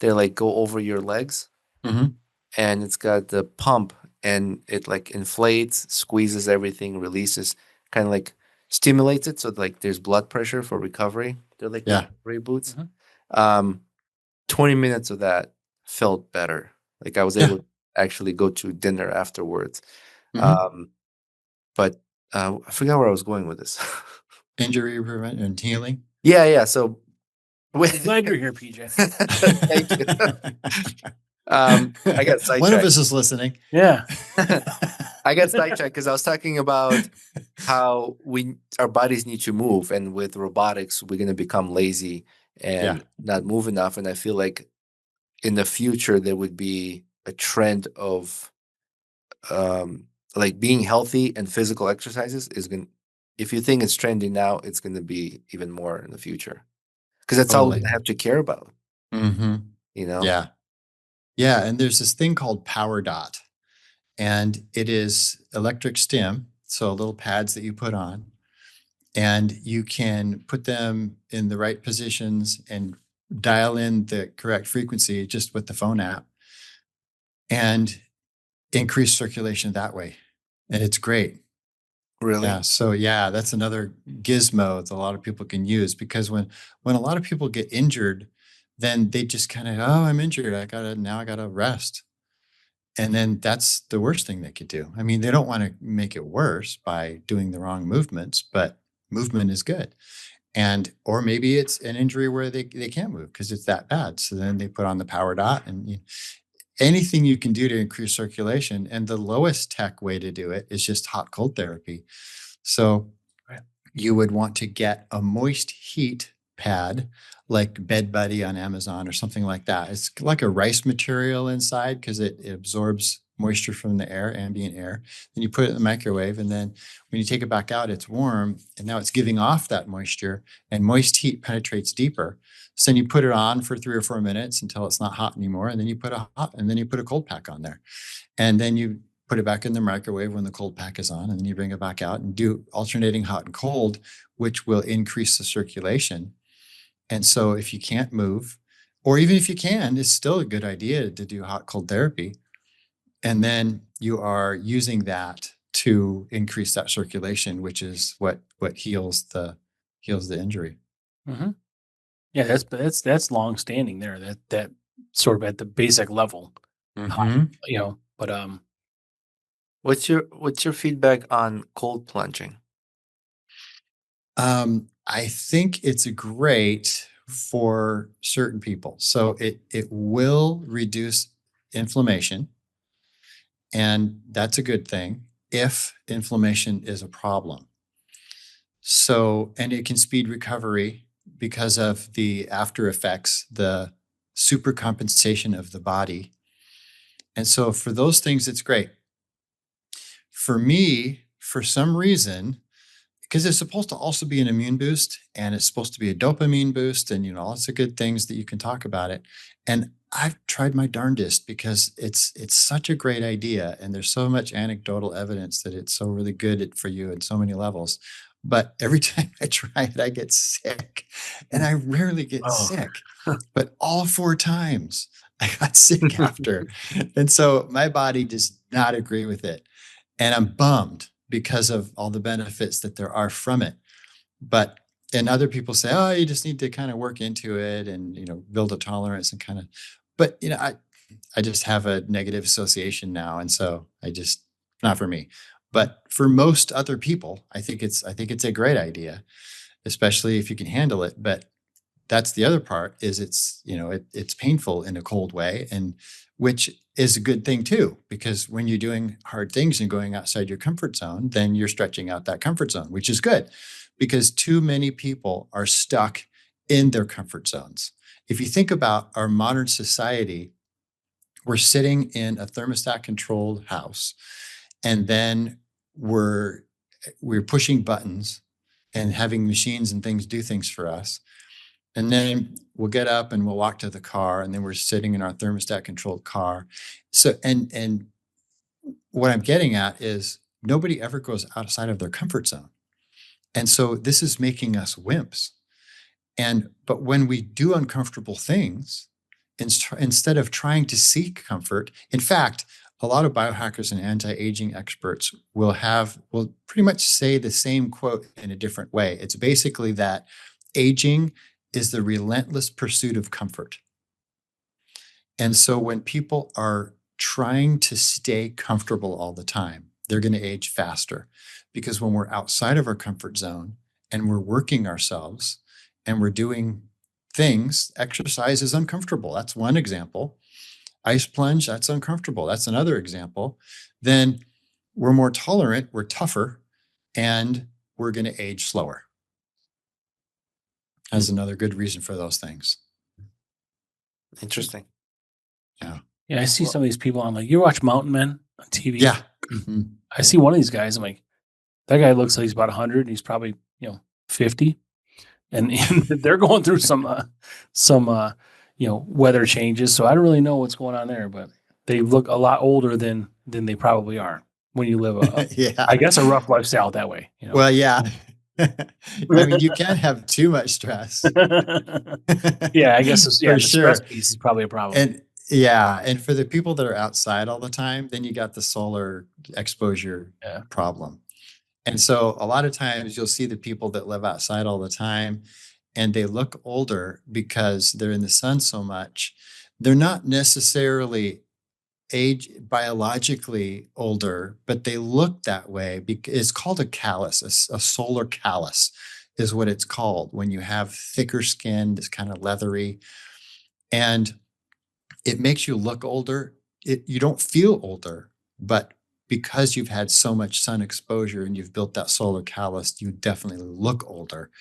B: They like go over your legs,
D: Mhm.
B: and it's got the pump, and it like inflates, squeezes everything, releases, kind of like stimulates it, so like there's blood pressure for recovery. They're like
D: Yeah.
B: recovery boots.
C: Mhm.
B: um 20 minutes of that felt better. Like I was
D: Yeah.
B: able to actually go to dinner afterwards.
D: Mhm.
B: um but I forgot where I was going with this.
D: Injury prevent and healing.
B: Yeah, so
C: I'm glad you're here, PJ.
B: thank you. I got
D: One of
B: sidetracked.
D: us is listening.
C: Yeah.
B: I got sidetracked because I was talking about how our bodies need to move, and with robotics we're going to become lazy
D: Yeah.
B: and not move enough. And I feel like in the future there would be a trend of um like being healthy, and physical exercises is going, if you think it's trending now, it's going to be even more in the future, because that's all we're going
D: Totally.
B: to have to care about,
D: Hmm.
B: you know
D: Yeah. Yeah. And there's this thing called Power Dot, and it is electric stim. So little pads that you put on, and you can put them in the right positions and dial in the correct frequency just with the phone app and increase circulation that way. And it's great. Yeah.
B: really.
D: So yeah, that's another gizmo that a lot of people can use, because when a lot of people get injured, then they just kind of, oh, I'm injured. I gotta rest. And then that's the worst thing they could do. I mean, they don't want to make it worse by doing the wrong movements, but movement is good. And or maybe it's an injury where they can't move because it's that bad. So then they put on the power dot, and anything you can do to increase circulation. And the lowest tech way to do it is just hot cold therapy. So
C: Right.
D: you would want to get a moist heat pad like Bed Buddy on Amazon or something like that. It's like a rice material inside because it absorbs moisture from the air, ambient air. Then you put it in the microwave, and then when you take it back out, it's warm, and now it's giving off that moisture, and moist heat penetrates deeper. So then you put it on for 3 or 4 minutes until it's not hot anymore, and then you put a cold pack on there. And then you put it back in the microwave when the cold pack is on, and then you bring it back out and do alternating hot and cold, which will increase the circulation. And so if you can't move, or even if you can, it's still a good idea to do hot cold therapy. And then you are using that to increase that circulation, which is what heals the injury.
C: Hmm. Yeah, that's long standing there. That sort of at the basic level,
D: Mhm.
C: but
B: What's your feedback on cold plunging?
D: I think it's great for certain people. So it will reduce inflammation, and that's a good thing if inflammation is a problem. So, and it can speed recovery because of the after effects, the supercompensation of the body. And so for those things, it's great. For me, for some reason, because it's supposed to also be an immune boost and it's supposed to be a dopamine boost and lots of good things that you can talk about it. And I've tried my darndest because it's such a great idea and there's so much anecdotal evidence that it's so really good for you at so many levels. But every time I try it, I get sick, and I rarely get
C: oh,
D: sick. But all 4 times I got sick after. And so my body does not agree with it. And I'm bummed because of all the benefits that there are from it. But and other people say, oh, you just need to kind of work into it and build a tolerance and kind of. But I just have a negative association now, and so I just not for me. But for most other people, I think it's a great idea, especially if you can handle it. But that's the other part is it's painful in a cold way, and which is a good thing too, because when you're doing hard things and going outside your comfort zone, then you're stretching out that comfort zone, which is good because too many people are stuck in their comfort zones. If you think about our modern society, we're sitting in a thermostat controlled house, and then we're pushing buttons and having machines and things do things for us, and then we'll get up and we'll walk to the car, and then we're sitting in our thermostat controlled car. So, and what I'm getting at is nobody ever goes outside of their comfort zone. And so this is making us wimps. But when we do uncomfortable things, instead of trying to seek comfort, in fact, a lot of biohackers and anti-aging experts will pretty much say the same quote in a different way. It's basically that aging is the relentless pursuit of comfort. And so when people are trying to stay comfortable all the time, they're going to age faster, because when we're outside of our comfort zone and we're working ourselves and we're doing things, exercise is uncomfortable. That's one example. Ice plunge, that's uncomfortable. That's another example. Then we're more tolerant, we're tougher, and we're going to age slower. As another good reason for those things.
B: Interesting.
D: Yeah.
C: yeah, I see
B: Well-
C: some of these people on you watch Mountain Men on TV.
D: Yeah. Mhm.
C: I see one of these guys. I'm like, that guy looks like he's about 100 and he's probably 50, and they're going through some weather changes. So I don't really know what's going on there, but they look a lot older than they probably are when you live
D: Yeah.
C: I guess a rough lifestyle that way.
D: Well, yeah. I mean, you can't have too much stress.
C: Yeah, I guess
D: For
C: the stress
D: sure.
C: piece is probably a problem.
D: And yeah, and for the people that are outside all the time, then you got the solar exposure
C: Yeah.
D: problem. And so a lot of times you'll see the people that live outside all the time and they look older because they're in the sun so much. They're not necessarily age biologically older, but they look that way because it's called a callus, a solar callus is what it's called when you have thicker skin that's kind of leathery, and it makes you look older. You don't feel older, but because you've had so much sun exposure and you've built that solar callus, you definitely look older.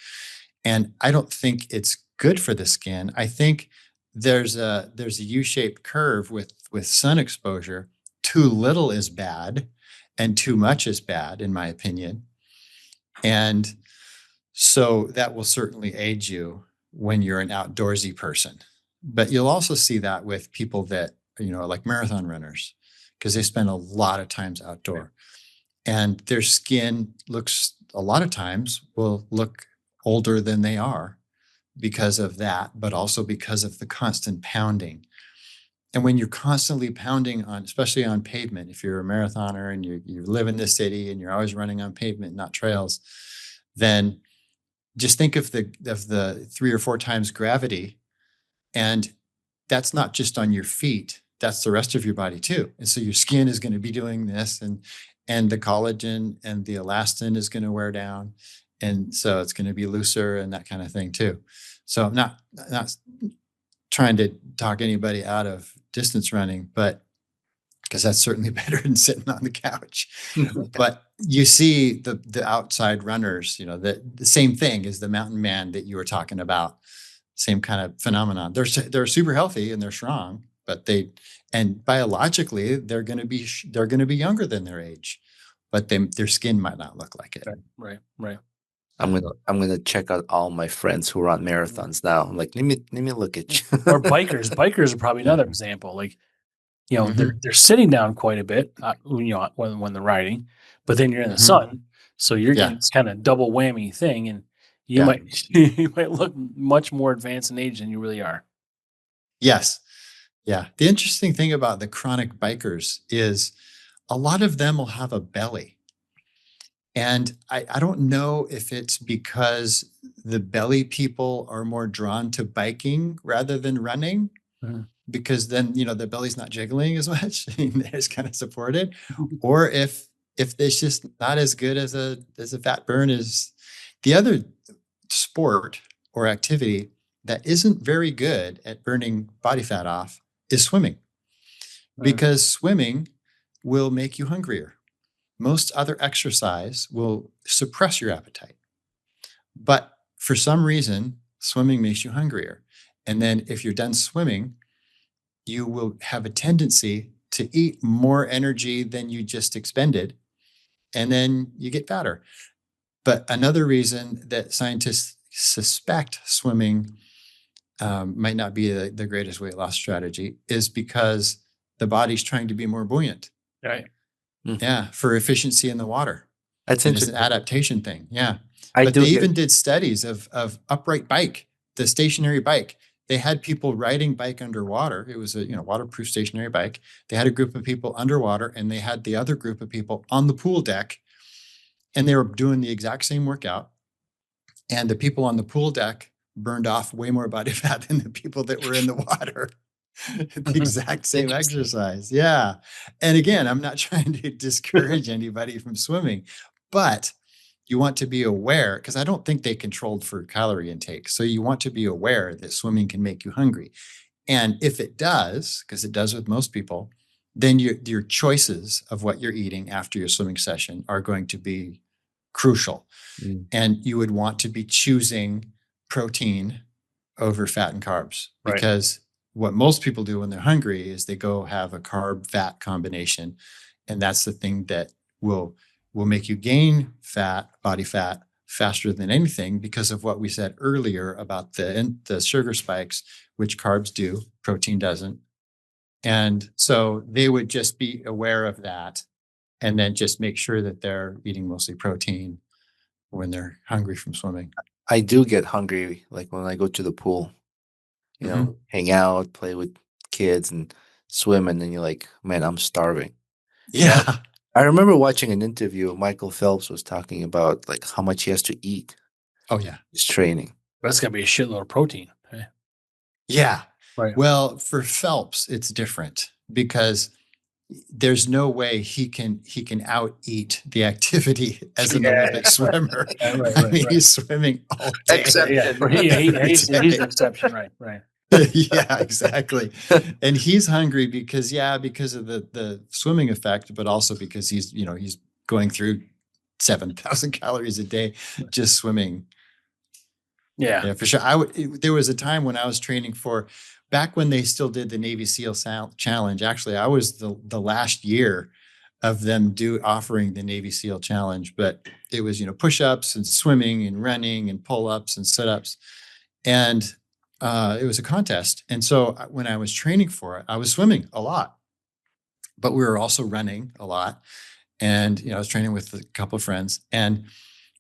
D: And I don't think it's good for the skin. I think there's a U-shaped curve with sun exposure. Too little is bad and too much is bad, in my opinion. And so that will certainly aid you when you're an outdoorsy person. But you'll also see that with people that, like marathon runners, because they spend a lot of times outdoor. And their skin looks, a lot of times, will look older than they are because of that, but also because of the constant pounding. And when you're constantly pounding on, especially on pavement, if you're a marathoner and you live in this city and you're always running on pavement, not trails, then just think of the 3 or 4 times gravity, and that's not just on your feet, that's the rest of your body too. And so your skin is going to be doing this, and the collagen and the elastin is going to wear down. And so it's going to be looser and that kind of thing too. So I'm not trying to talk anybody out of distance running, but because that's certainly better than sitting on the couch. But you see the outside runners, the same thing as the mountain man that you were talking about, same kind of phenomenon. They're super healthy and they're strong, but and biologically they're going to be younger than their age, but their skin might not look like it.
C: Right.
B: I'm gonna check out all my friends who run marathons now. I'm like, let me look at you.
C: Or bikers. Bikers are probably another example. Like, they're sitting down quite a bit, when they're riding, but then you're in the sun, so you're getting this kind of double whammy thing, and you might look much more advanced in age than you really are.
D: Yes. Yeah. The interesting thing about the chronic bikers is a lot of them will have a belly. And I don't know if it's because the belly people are more drawn to biking rather than running, because then, the belly's not jiggling as much. It's kind of supported, or if it's just not as good as a fat burn as the other sport or activity that isn't very good at burning body fat off is swimming, because swimming will make you hungrier. Most other exercise will suppress your appetite. But for some reason, swimming makes you hungrier. And then if you're done swimming, you will have a tendency to eat more energy than you just expended. And then you get fatter. But another reason that scientists suspect swimming might not be the greatest weight loss strategy is because the body's trying to be more buoyant.
C: Right.
D: Yeah, for efficiency in the water.
B: That's
D: It's
B: interesting.
D: an adaptation thing. Yeah.
B: I
D: But
B: do
D: they
B: get
D: even did studies of upright bike, the stationary bike. They had people riding bike underwater. It was a waterproof stationary bike. They had a group of people underwater, and they had the other group of people on the pool deck, and they were doing the exact same workout. And the people on the pool deck burned off way more body fat than the people that were in the water. The exact same exercise. Yeah. And again, I'm not trying to discourage anybody from swimming, but you want to be aware, because I don't think they controlled for calorie intake. So you want to be aware that swimming can make you hungry. And if it does, because it does with most people, then your choices of what you're eating after your swimming session are going to be crucial. And you would want to be choosing protein over fat and carbs, because what most people do when they're hungry is they go have a carb fat combination. And that's the thing that will make you gain body fat faster than anything, because of what we said earlier about the sugar spikes, which carbs do, protein doesn't. And so they would just be aware of that, and then just make sure that they're eating mostly protein when they're hungry from swimming.
B: I do get hungry, like when I go to the pool, hang out, play with kids and swim, and then you're like, man, I'm starving.
D: Yeah.
B: I remember watching an interview. Michael Phelps was talking about like how much he has to eat.
D: Oh yeah.
B: His training.
C: That's gonna be a shitload of protein.
D: Yeah.
C: Right.
D: Well, for Phelps, it's different, because there's no way he can out eat the activity as an Olympic swimmer. He's swimming all day.
B: Exception.
C: He's an exception. Right.
D: Yeah, exactly. And he's hungry because of the swimming effect, but also because he's going through 7,000 calories a day just swimming. Yeah, for sure. There was a time when I was training back when they still did the Navy SEAL Challenge. Actually, I was the last year of them offering the Navy SEAL Challenge, but it was, push-ups and swimming and running and pull-ups and sit-ups. And it was a contest. And so when I was training for it, I was swimming a lot, but we were also running a lot. And, I was training with a couple of friends, and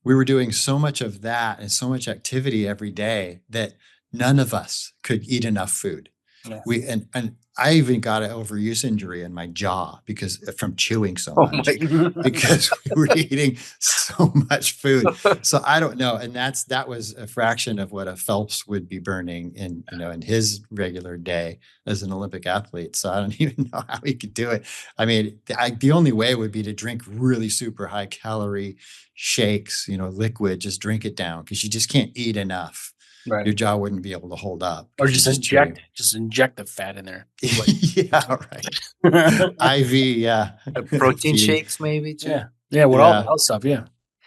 D: we were doing so much of that and so much activity every day that none of us could eat enough food.
C: Yeah.
D: And I even got an overuse injury in my jaw because from chewing so
B: Oh
D: much,
B: my!
D: because we were eating so much food. So I don't know. And that was a fraction of what a Phelps would be burning in his regular day as an Olympic athlete. So I don't even know how he could do it. I mean, the only way would be to drink really super high calorie shakes, liquid, just drink it down, because you just can't eat enough.
C: Right.
D: Your jaw wouldn't be able to hold up.
C: Or
D: 'Cause you're
C: just inject the fat in there.
D: yeah, right. IV, yeah.
B: Protein
D: Feeding,
B: shakes, maybe too.
C: Yeah. Yeah. With all the
D: yeah,
C: health stuff. Yeah.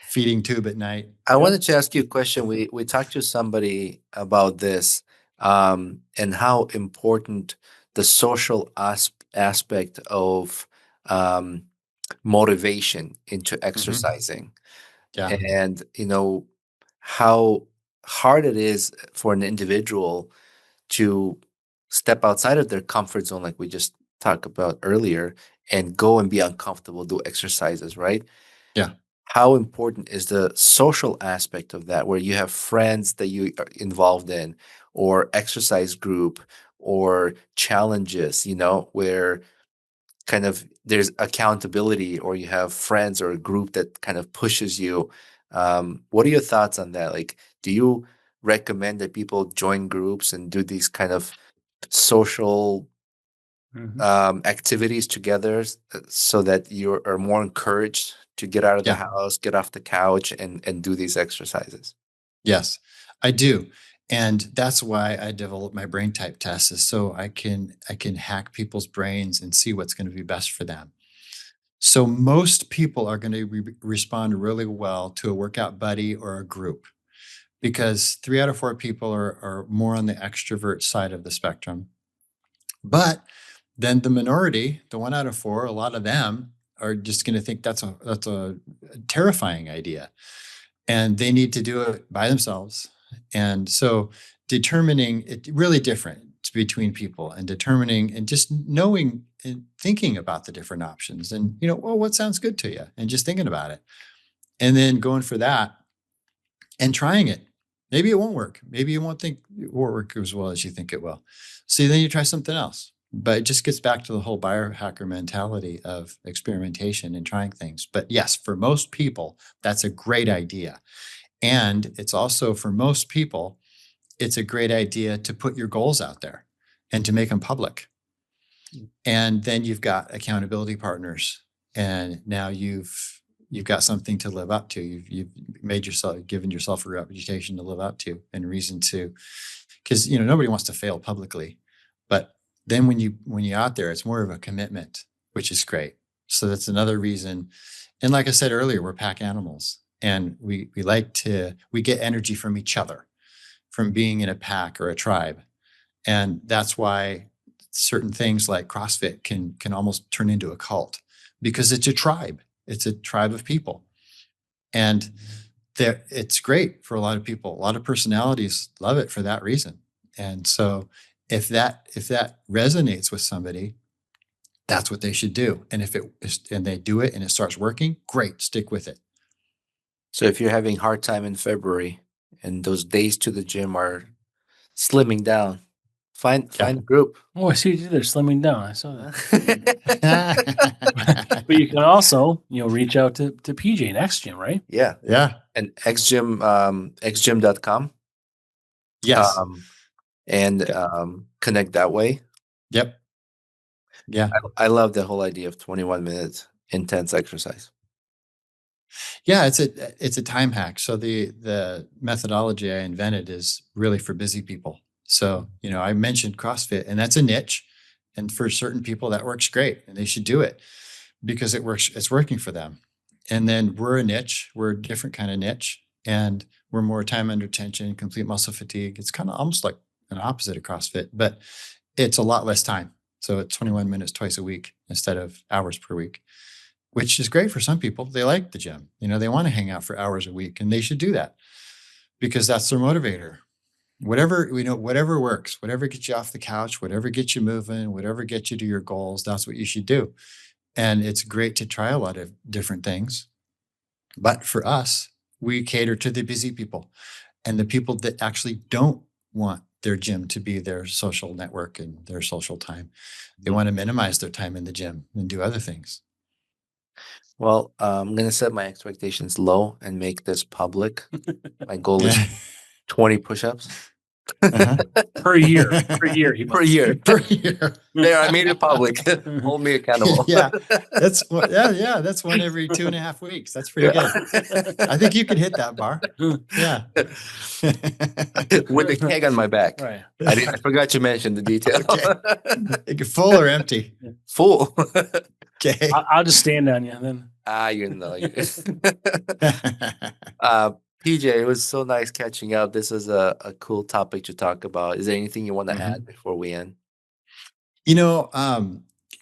D: feeding tube at night.
B: I wanted to ask you a question. We talked to somebody about this, and how important the social aspect of um, motivation into
D: Mhm.
B: exercising,
D: Yeah,
B: and how hard it is for an individual to step outside of their comfort zone, like we just talked about earlier, and go and be uncomfortable, do exercises, right?
D: yeah,
B: How important is the social aspect of that, where you have friends that you are involved in, or exercise group, or challenges, where kind of there's accountability, or you have friends or a group that kind of pushes you. What are your thoughts on that? Like, do you recommend that people join groups and do these kind of social
C: Mhm.
B: activities together, so that you are more encouraged to get out of the
D: yeah.
B: house, get off the couch, and do these exercises?
D: Yes, I do. And that's why I developed my brain type test, is so I can hack people's brains and see what's going to be best for them. So most people are going to respond really well to a workout buddy or a group, because 3 out of 4 people are more on the extrovert side of the spectrum. But then the minority, the 1 out of 4, a lot of them are just going to think that's a terrifying idea, and they need to do it by themselves. And so determining it really different between people, and determining and just knowing and thinking about the different options, and well, what sounds good to you, and just thinking about it, and then going for that and trying it. Maybe it won't work. Maybe you won't think it won't work as well as you think it will. So then you try something else. But it just gets back to the whole biohacker mentality of experimentation and trying things. But yes, for most people, that's a great idea. And it's also, for most people, it's a great idea to put your goals out there and to make them public. And then you've got accountability partners, and now you've got something to live up to. You've made yourself, given yourself a reputation to live up to, and reason to, because nobody wants to fail publicly. But then when you're out there, it's more of a commitment, which is great. So that's another reason. And like I said earlier, we're pack animals, and we get energy from each other, from being in a pack or a tribe. And that's why certain things like CrossFit can almost turn into a cult, because it's a tribe. It's a tribe of people. And it's great for a lot of people. A lot of personalities love it for that reason. And so if that resonates with somebody, that's what they should do. And if they do it and it starts working, great, stick with it.
B: So if you're having hard time in February and those days to the gym are slimming down, find
D: Yeah.
B: find a group.
C: Oh, I see you they're slimming down. I saw that.
B: Yeah.
C: But you can also, reach out to PJ next gym, right?
D: Yeah.
B: And xgym.com,
D: Yes.
B: um, and connect that way.
D: Yep. Yeah.
B: I love the whole idea of 21 minutes intense exercise.
D: Yeah, it's a time hack. So the methodology I invented is really for busy people. So, I mentioned CrossFit, and that's a niche. And for certain people that works great, and they should do it because it's working for them. And then we're a niche, we're a different kind of niche, and we're more time under tension, complete muscle fatigue. It's kind of almost like an opposite of CrossFit, but it's a lot less time. So it's 21 minutes twice a week instead of hours per week, which is great for some people. They like the gym. They want to hang out for hours a week, and they should do that because that's their motivator. Whatever works, whatever gets you off the couch, whatever gets you moving, whatever gets you to your goals, that's what you should do. And it's great to try a lot of different things. But for us, we cater to the busy people and the people that actually don't want their gym to be their social network and their social time. They
B: Mhm.
D: want to minimize their time in the gym and do other things.
B: Well, I'm gonna set my expectations low and make this public. My goal is
D: Yeah.
B: 20 push-ups
D: Uh-huh.
C: Per year. Per year. He
B: per
C: must.
B: year.
D: Per year.
B: There, I made it public. Hold me accountable.
D: Yeah. That's one every 2.5 weeks. That's pretty
B: Yeah.
D: good. I think you could hit that bar. Yeah.
B: With a keg on my back.
C: Right.
B: I forgot to mention the detail.
D: Okay. Full or empty?
B: Full.
D: Okay.
C: I'll just stand on you then.
B: You know. PJ, it was so nice catching up. This is a cool topic to talk about. Is there anything you want to add before we end?
D: You know,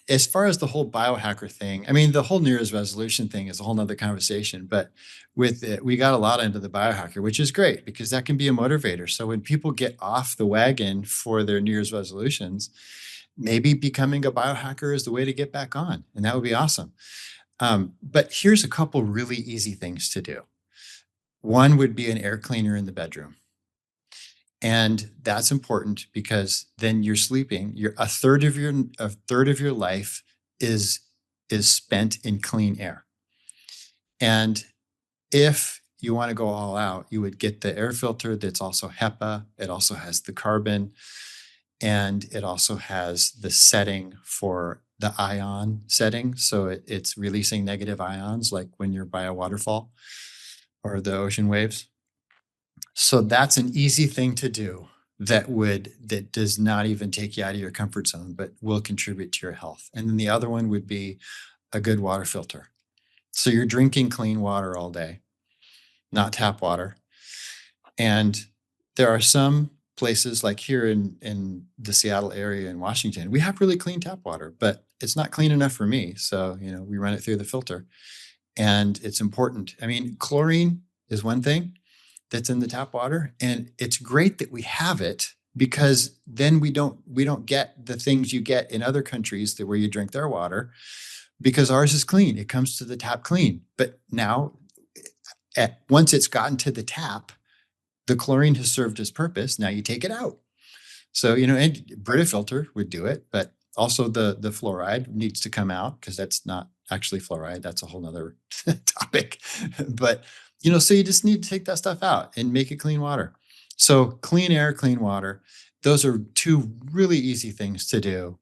D: as far as the whole biohacker thing, I mean, the whole New Year's resolution thing is a whole nother conversation. But with it, we got a lot into the biohacker, which is great because that can be a motivator. So when people get off the wagon for their New Year's resolutions, maybe becoming a biohacker is the way to get back on, and that would be awesome. But here's a couple really easy things to do. One would be an air cleaner in the bedroom. And that's important because then you're sleeping. You're a third of your life is spent in clean air. And if you want to go all out, you would get the air filter that's also HEPA. It also has the carbon, and it also has the setting for the ion setting. So it's releasing negative ions, like when you're by a waterfall or the ocean waves. So that's an easy thing to do that does not even take you out of your comfort zone, but will contribute to your health. And then the other one would be a good water filter. So you're drinking clean water all day, not tap water. And there are some places like here in the Seattle area in Washington, we have really clean tap water, but it's not clean enough for me. So, we run it through the filter, and it's important. I mean, chlorine is one thing that's in the tap water, and it's great that we have it because then we don't get the things you get in other countries where you drink their water, because ours is clean. It comes to the tap clean. But now, once it's gotten to the tap, the chlorine has served its purpose. Now you take it out. So, and Brita filter would do it, but also the fluoride needs to come out because that's not actually fluoride. That's a whole nother topic. But, so you just need to take that stuff out and make it clean water. So clean air, clean water, those are two really easy things to do,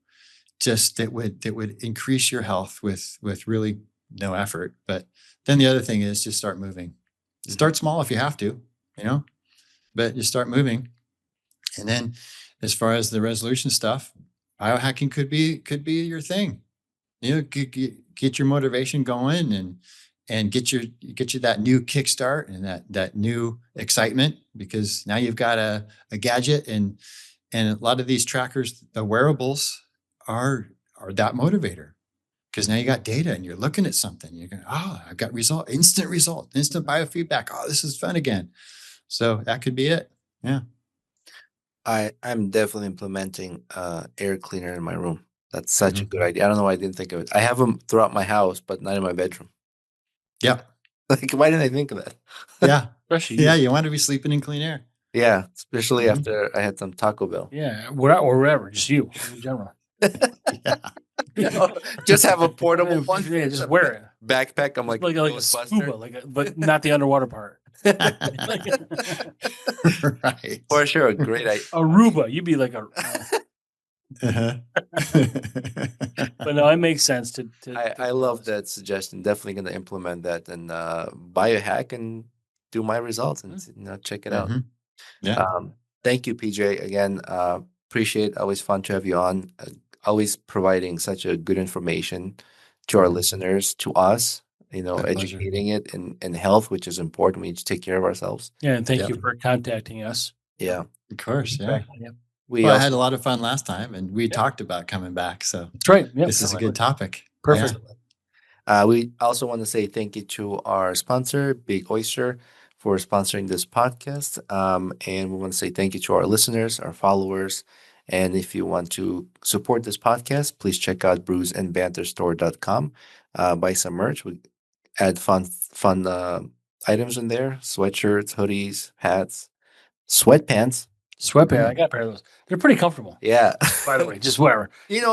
D: just that would increase your health with really no effort. But then the other thing is just start moving. Start small if you have to, but just start moving. And then as far as the resolution stuff, biohacking could be your thing. Get your motivation going and get you that new kickstart and that new excitement, because now you've got a gadget, and a lot of these trackers, the wearables are that motivator, because now you got data and you're looking at something. You're going, I've got instant biofeedback. Oh, this is fun again. So that could be it. Yeah.
B: I'm definitely implementing air cleaner in my room. That's such a good idea. I don't know why I didn't think of it. I have them throughout my house, but not in my bedroom.
D: Yeah.
B: Like, why didn't I think of that?
D: Yeah.
C: Especially
D: Yeah. You want to be sleeping in clean air.
B: Yeah, especially after I had some Taco Bell.
C: Yeah, or wherever, just you in general.
D: Yeah.
B: Just have a portable one.
C: Yeah, just wear it.
B: Backpack. I'm like
C: a
B: Ghostbuster.
C: scuba, but not the underwater part.
D: Right.
B: For sure, a great idea.
C: Aruba, you'd be like a.
D: Uh-huh.
C: But no, it makes sense to
B: I love that suggestion. Definitely going to implement that and biohack and do my results and check it out.
D: Yeah.
B: Thank you, PJ. Again, appreciate. Always fun to have you on. Always providing such a good information to our listeners, to us. Educating it in health, which is important. We need to take care of ourselves.
C: Yeah, and thank you for contacting us.
B: Yeah,
D: of course. Yeah.
B: I
D: had a lot of fun last time, and we talked about coming back. So
C: that's right. Yep,
D: this is a good topic.
C: Perfect.
D: Yeah.
B: We also want to say thank you to our sponsor, Big Oyster, for sponsoring this podcast. And we want to say thank you to our listeners, our followers. And if you want to support this podcast, please check out brewsandbanterstore.com. Buy some merch. We add fun items in there: sweatshirts, hoodies, hats, sweatpants.
C: Sweatpants. I got a pair of those. They're pretty comfortable.
B: Yeah.
C: By the way, just whatever.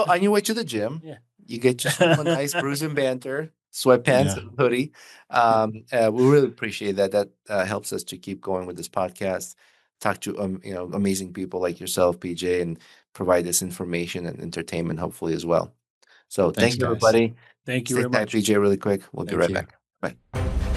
B: On your way to the gym,
C: Yeah.
B: you get yourself a nice Brews and Banter sweatpants
D: Yeah.
B: and hoodie. We really appreciate that. That helps us to keep going with this podcast. Talk to amazing people like yourself, PJ, and provide this information and entertainment, hopefully as well. So
D: Thanks,
B: thank you,
D: guys.
B: everybody.
C: Thank you
B: Stay
C: very
B: tight,
C: much.
B: PJ, really quick. We'll be
D: Thank
B: right
D: you.
B: back. Bye.